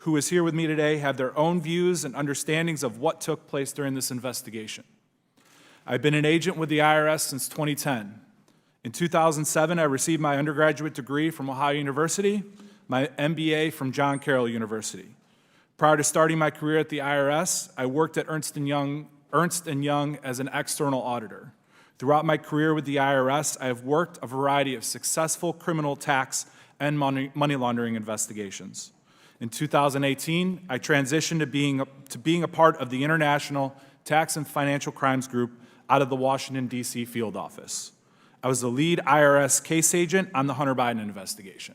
who is here with me today have their own views and understandings of what took place during this investigation. I've been an agent with the IRS since 2010. In 2007, I received my undergraduate degree from Ohio University, my MBA from John Carroll University. Prior to starting my career at the IRS, I worked at Ernst & Young as an external auditor. Throughout my career with the IRS, I have worked a variety of successful criminal, tax, and money laundering investigations. In 2018, I transitioned to being a part of the International Tax and Financial Crimes Group out of the Washington, D.C. field office. I was the lead IRS case agent on the Hunter Biden investigation.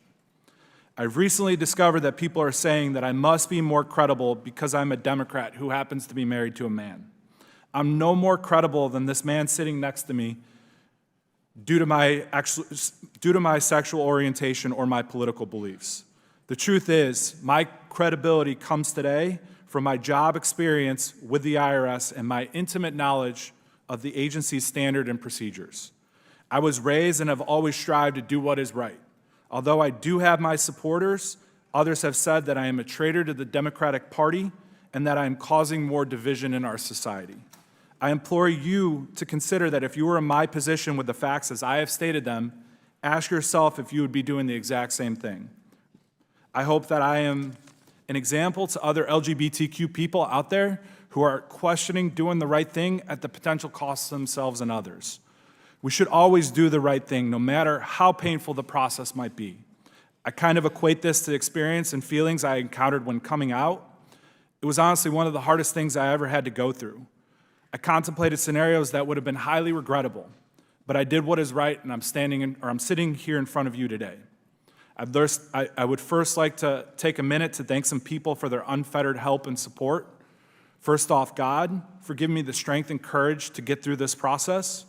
I've recently discovered that people are saying that I must be more credible because I'm a Democrat who happens to be married to a man. I'm no more credible than this man sitting next to me due to my sexual orientation or my political beliefs. The truth is, my credibility comes today from my job experience with the IRS and my intimate knowledge of the agency's standard and procedures. I was raised and have always strived to do what is right. Although I do have my supporters, others have said that I am a traitor to the Democratic Party and that I am causing more division in our society. I implore you to consider that if you were in my position with the facts as I have stated them, ask yourself if you would be doing the exact same thing. I hope that I am an example to other LGBTQ people out there who are questioning doing the right thing at the potential cost to themselves and others. We should always do the right thing, no matter how painful the process might be. I kind of equate this to experience and feelings I encountered when coming out. It was honestly one of the hardest things I ever had to go through. I contemplated scenarios that would have been highly regrettable, but I did what is right, and I'm sitting here in front of you today. I would first like to take a minute to thank some people for their unfettered help and support. First off, God, for giving me the strength and courage to get through this process.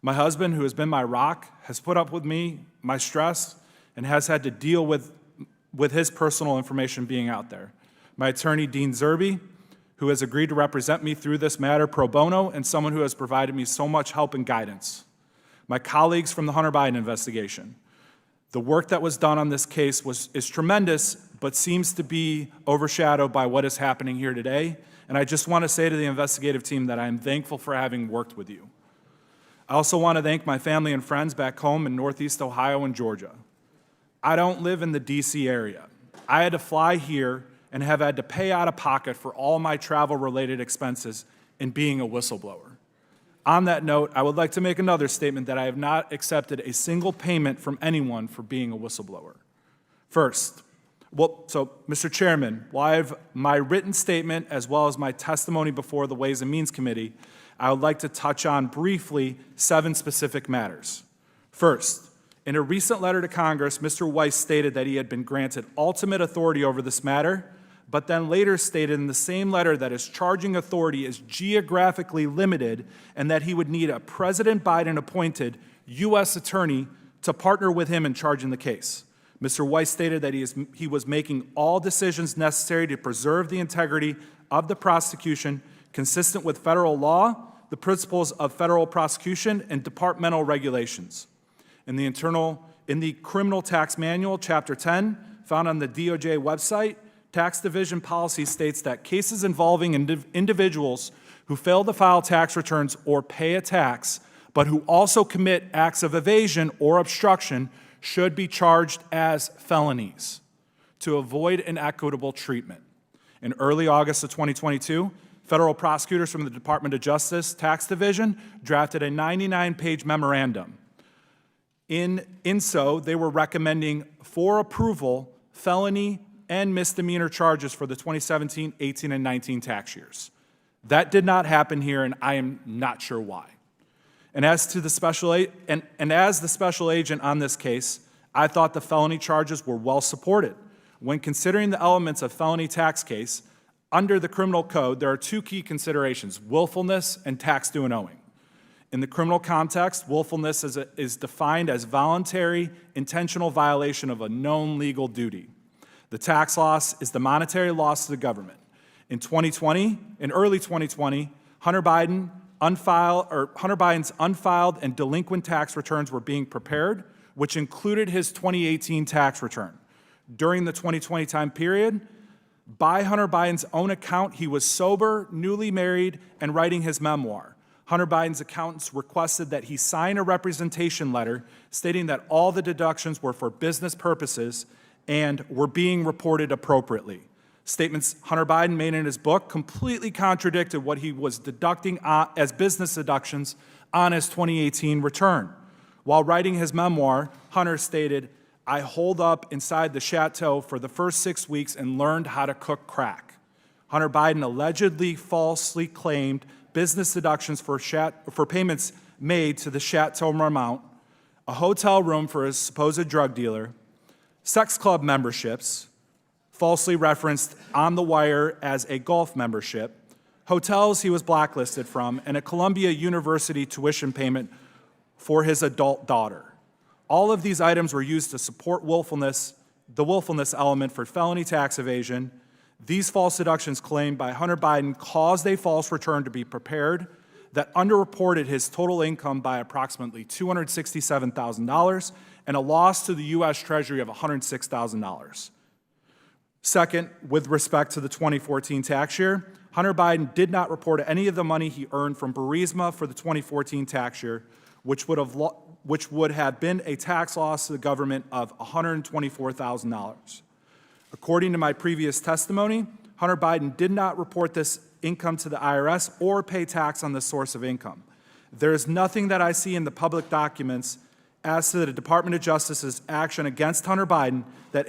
My husband, who has been my rock, has put up with me, my stress, and has had to deal with his personal information being out there. My attorney, Dean Zerby, who has agreed to represent me through this matter pro bono, and someone who has provided me so much help and guidance. My colleagues from the Hunter Biden investigation. The work that was done on this case is tremendous, but seems to be overshadowed by what is happening here today. And I just want to say to the investigative team that I am thankful for having worked with you. I also want to thank my family and friends back home in Northeast Ohio and Georgia. I don't live in the D.C. area. I had to fly here and have had to pay out of pocket for all my travel-related expenses in being a whistleblower. On that note, I would like to make another statement that I have not accepted a single payment from anyone for being a whistleblower. First, Mr. Chairman, while I have my written statement as well as my testimony before the Ways and Means Committee, I would like to touch on briefly 7 specific matters. First, in a recent letter to Congress, Mr. Weiss stated that he had been granted ultimate authority over this matter, but then later stated in the same letter that his charging authority is geographically limited and that he would need a President Biden-appointed U.S. attorney to partner with him in charging the case. Mr. Weiss stated that he was making all decisions necessary to preserve the integrity of the prosecution consistent with federal law, the principles of federal prosecution, and departmental regulations. In the Criminal Tax Manual, Chapter 10, found on the DOJ website, Tax Division policy states that cases involving individuals who fail to file tax returns or pay a tax, but who also commit acts of evasion or obstruction, should be charged as felonies to avoid inequitable treatment. In early August of 2022, federal prosecutors from the Department of Justice Tax Division drafted a 99-page memorandum. In so, they were recommending for approval felony and misdemeanor charges for the 2017, 18, and 19 tax years. That did not happen here, and I am not sure why. And as the special agent on this case, I thought the felony charges were well supported. When considering the elements of felony tax case, under the criminal code, there are 2 key considerations: willfulness and tax due and owing. In the criminal context, willfulness is defined as voluntary, intentional violation of a known legal duty. The tax loss is the monetary loss to the government. In early 2020, Hunter Biden's unfiled and delinquent tax returns were being prepared, which included his 2018 tax return. During the 2020 time period, By Hunter Biden's own account, he was sober, newly married, and writing his memoir. Hunter Biden's accountants requested that he sign a representation letter stating that all the deductions were for business purposes and were being reported appropriately. Statements Hunter Biden made in his book completely contradicted what he was deducting as business deductions on his 2018 return. While writing his memoir, Hunter stated, "I holed up inside the chateau for the first 6 weeks and learned how to cook crack." Hunter Biden allegedly falsely claimed business deductions for payments made to the Chateau Marmont, a hotel room for his supposed drug dealer, sex club memberships, falsely referenced on the wire as a golf membership, hotels he was blacklisted from, and a Columbia University tuition payment for his adult daughter. All of these items were used to support the willfulness element for felony tax evasion. These false deductions claimed by Hunter Biden caused a false return to be prepared that underreported his total income by approximately $267,000 and a loss to the U.S. Treasury of $106,000. Second, with respect to the 2014 tax year, Hunter Biden did not report any of the money he earned from Burisma for the 2014 tax year, which would have been a tax loss to the government of $124,000. According to my previous testimony, Hunter Biden did not report this income to the IRS or pay tax on the source of income. There is nothing that I see in the public documents as to the Department of Justice's action against Hunter Biden that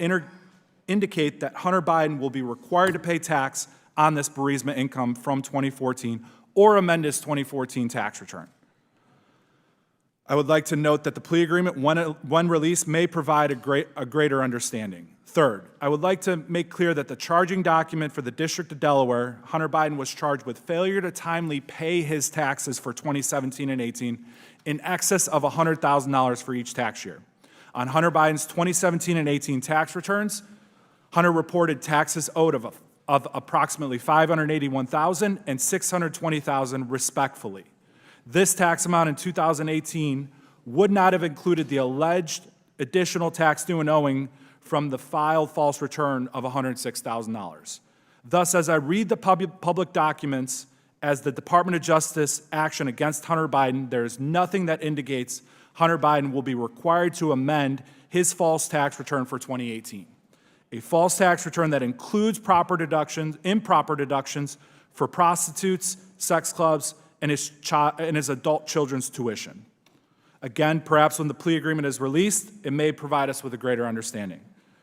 indicate that Hunter Biden will be required to pay tax on this Burisma income from 2014 or amend his 2014 tax return. I would like to note that the plea agreement, when released, may provide a greater understanding. Third, I would like to make clear that the charging document for the District of Delaware, Hunter Biden was charged with failure to timely pay his taxes for 2017 and 18 in excess of $100,000 for each tax year. On Hunter Biden's 2017 and 18 tax returns, Hunter reported taxes owed of approximately $581,000 and $620,000 respectively. This tax amount in 2018 would not have included the alleged additional tax due and owing from the filed false return of $106,000. Thus, as I read the public documents as the Department of Justice action against Hunter Biden, there is nothing that indicates Hunter Biden will be required to amend his false tax return for 2018. A false tax return that includes improper deductions for prostitutes, sex clubs, and his adult children's tuition. Again, perhaps when the plea agreement is released, it may provide us with a greater understanding.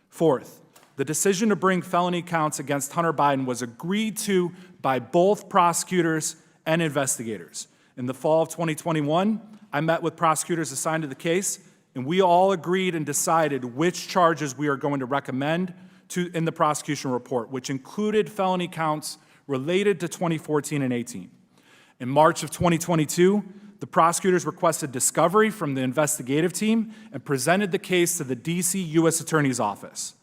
Fourth, the decision to bring felony counts against Hunter Biden was agreed to by both prosecutors and investigators. In the fall of 2021, I met with prosecutors assigned to the case, and we all agreed and decided which charges we are going to recommend in the prosecution report, which included felony counts related to 2014 and 18. In March of 2022, the prosecutors requested discovery from the investigative team and presented the case to the D.C. U.S. Attorney's Office.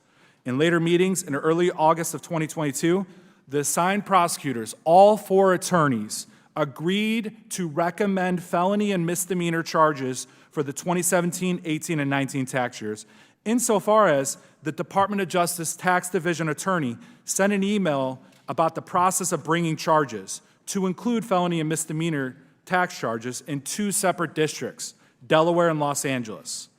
In later meetings in early August of 2022, the assigned prosecutors, all 4 attorneys, agreed to recommend felony and misdemeanor charges for the 2017, 18, and 19 tax years, insofar as the Department of Justice Tax Division attorney sent an email about the process of bringing charges to include felony and misdemeanor tax charges in 2 separate districts, Delaware and Los Angeles.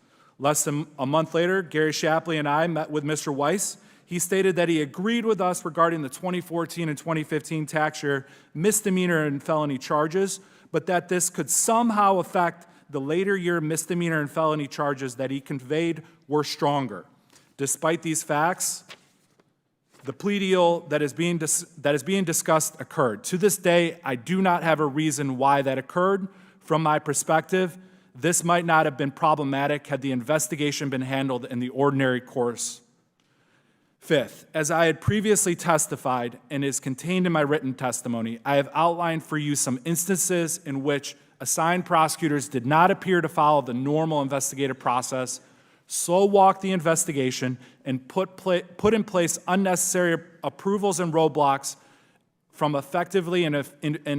Less than a month later, Gary Shapley and I met with Mr. Weiss. He stated that he agreed with us regarding the 2014 and 2015 tax year misdemeanor and felony charges, but that this could somehow affect the later year misdemeanor and felony charges that he conveyed were stronger. Despite these facts, the plea deal that is being discussed occurred. To this day, I do not have a reason why that occurred. From my perspective, this might not have been problematic had the investigation been handled in the ordinary course. Fifth, as I had previously testified and is contained in my written testimony, I have outlined for you some instances in which assigned prosecutors did not appear to follow the normal investigative process, slow-walked the investigation, and put in place unnecessary approvals and roadblocks from effectively and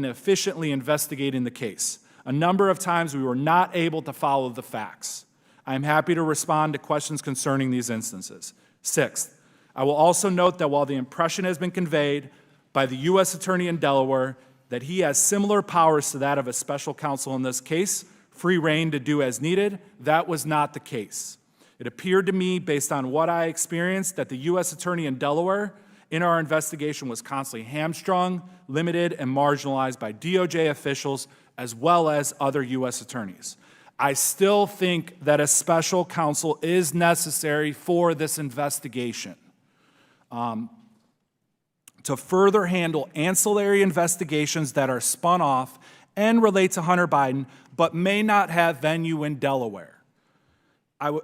efficiently investigating the case. A number of times we were not able to follow the facts. I am happy to respond to questions concerning these instances. Sixth, I will also note that while the impression has been conveyed by the U.S. Attorney in Delaware that he has similar powers to that of a special counsel in this case, free rein to do as needed, that was not the case. It appeared to me, based on what I experienced, that the U.S. Attorney in Delaware in our investigation was constantly hamstrung, limited, and marginalized by DOJ officials as well as other U.S. attorneys. I still think that a special counsel is necessary for this investigation to further handle ancillary investigations that are spun off and relate to Hunter Biden, but may not have venue in Delaware.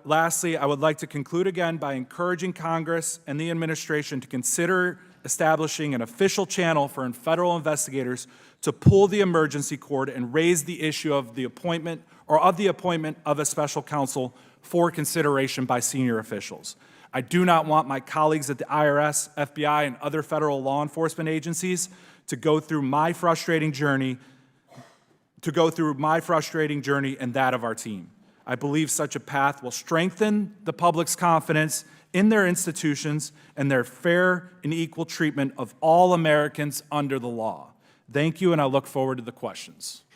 Lastly, I would like to conclude again by encouraging Congress and the administration to consider establishing an official channel for federal investigators to pull the emergency cord and raise the issue of the appointment of a special counsel for consideration by senior officials. I do not want my colleagues at the IRS, FBI, and other federal law enforcement agencies to go through my frustrating journey and that of our team. I believe such a path will strengthen the public's confidence in their institutions and their fair and equal treatment of all Americans under the law. Thank you, and I look forward to the questions.